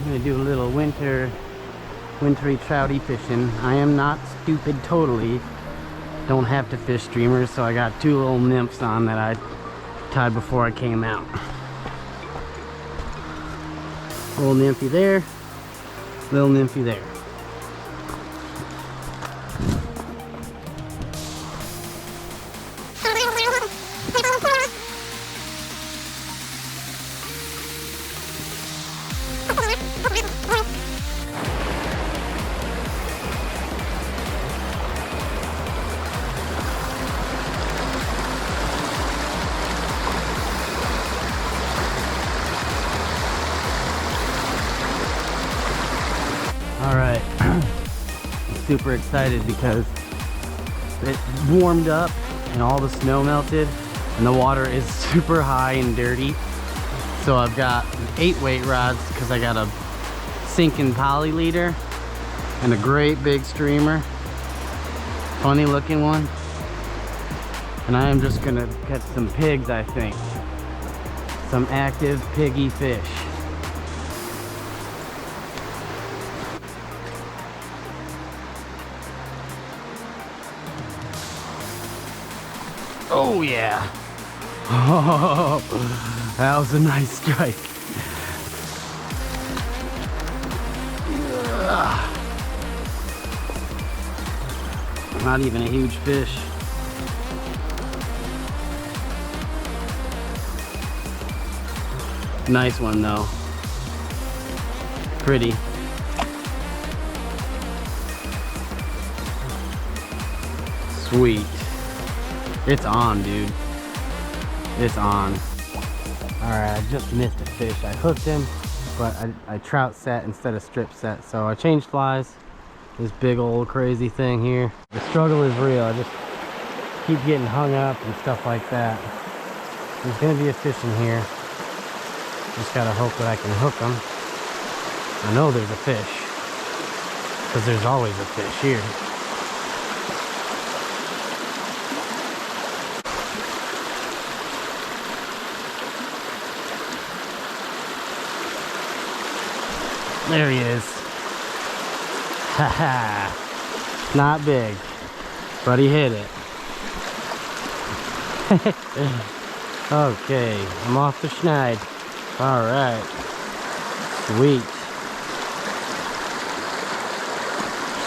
I'm gonna do a little wintry trouty fishing. I am not stupid totally. Don't have to fish streamers, so I got two little nymphs on that I tied before I came out. Little nymphy there, little nymphy there. Alright, I'm super excited because it warmed up and all the snow melted and the water is super high and dirty. So I've got 8 weight rods because I got a sinking poly leader and a great big streamer. Funny looking one. And I am just gonna catch some pigs, I think. Some active piggy fish. Oh yeah. Oh, that was a nice strike. Not even a huge fish. Nice one though. Pretty. Sweet. It's on, dude. It's on. Alright, I just missed a fish. I hooked him, but I trout set instead of strip set. So I changed flies. This big old crazy thing here. The struggle is real. I just keep getting hung up and stuff like that. There's gonna be a fish in here. Just gotta hope that I can hook them. I know there's a fish, because there's always a fish here. There he is. Haha. Not big, but he hit it. Okay, I'm off the schneid. Alright. Sweet.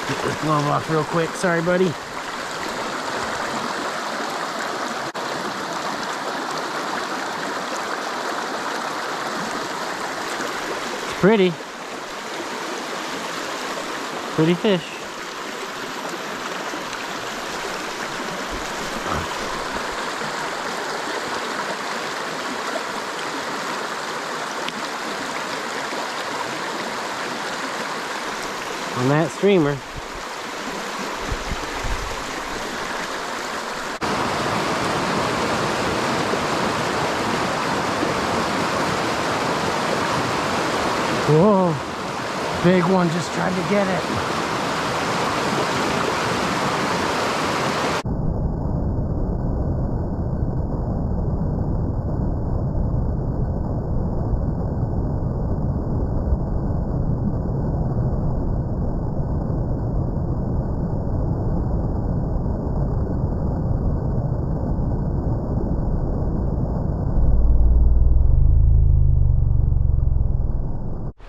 Get this glove off real quick. Sorry, buddy. It's pretty. Pretty fish. On that streamer. Whoa, big one just tried to get it.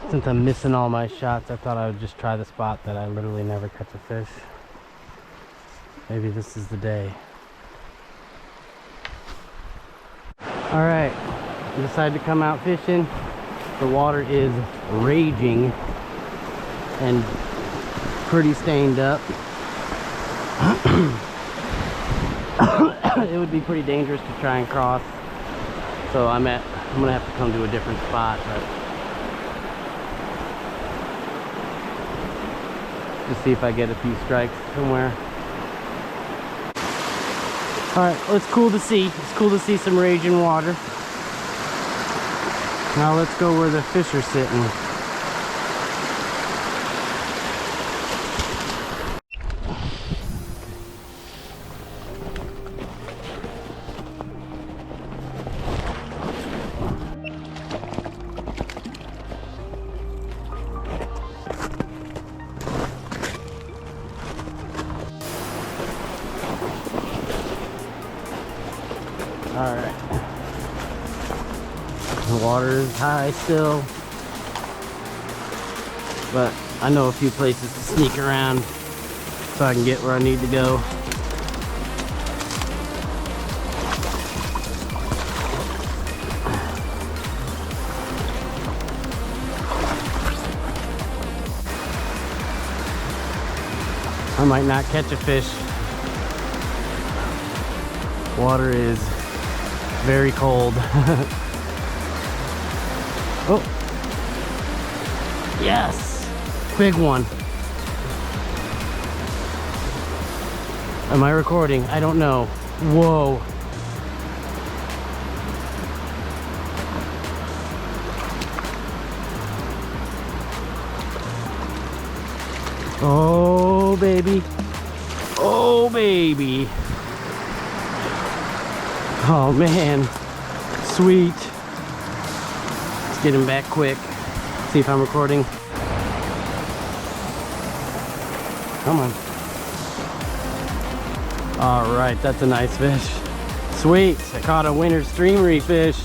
Since I'm missing all my shots, I thought I would just try the spot that I literally never catch a fish. Maybe this is the day. Alright, I decided to come out fishing. The water is raging and pretty stained up. It would be pretty dangerous to try and cross. So I'm gonna have to come to a different spot, but just see if I get a few strikes somewhere. Alright, well, it's cool to see. It's cool to see some raging water. Now let's go where the fish are sitting. Alright. The water is high still. But I know a few places to sneak around so I can get where I need to go. I might not catch a fish. Water is very cold. Oh, yes, big one. Am I recording? I don't know. Whoa. Oh, baby. Oh, baby. Oh, man. Sweet. Let's get him back quick. See if I'm recording. Come on. All right, that's a nice fish. Sweet. I caught a winter streamery fish.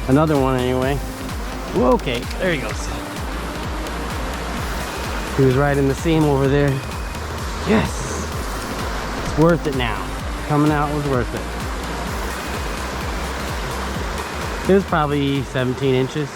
Another one anyway. Whoa, okay, there he goes. He was right in the seam over there. Yes! It's worth it now. Coming out was worth it. It was probably 17 inches.